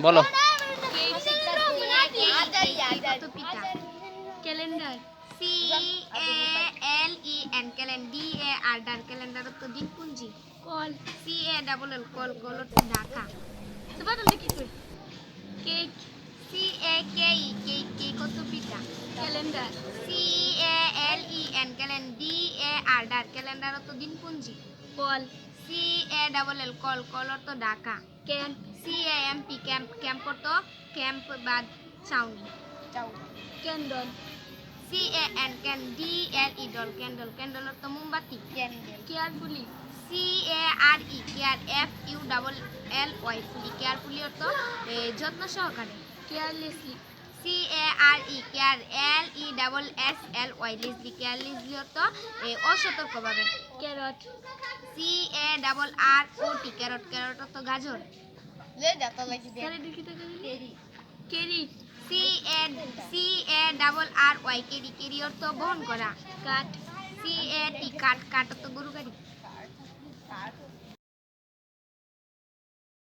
বলো। Calendar CALEN calendar calendar তো দিনপুঞ্জি কল CALL কল কল তো ঢাকা সবাই তোমরা কি কই কেক CAKE কেক কেক কত পিঠা ক্যালেন্ডার CALEN ক্যালেন্ডার তো দিনপুঞ্জি কল CALL কল কল তো ঢাকা ক্যাম্প CAMP ক্যাম্প ক্যাম্প তো ক্যাম্প বাদ চাউনি ক্যান্ডল CANDLE ডল ক্যান্ডল ক্যান্ডল তো মোমবাতি কেয়ারফুলি CARE ফুলি কেয়ারফুলি তো যত্ন সহকারে কেয়ারলেসলি CARELESSLY লেসলি কেয়ারলেসলি তো অসতর্কভাবে ক্যারট CARROT ক্যারট ক্যারট তো গাজর কেরি CARRY কেরি কেরি অর্থ বহন করা কাঠ CAT কাঠ কাঠ তো গরু গাড়ি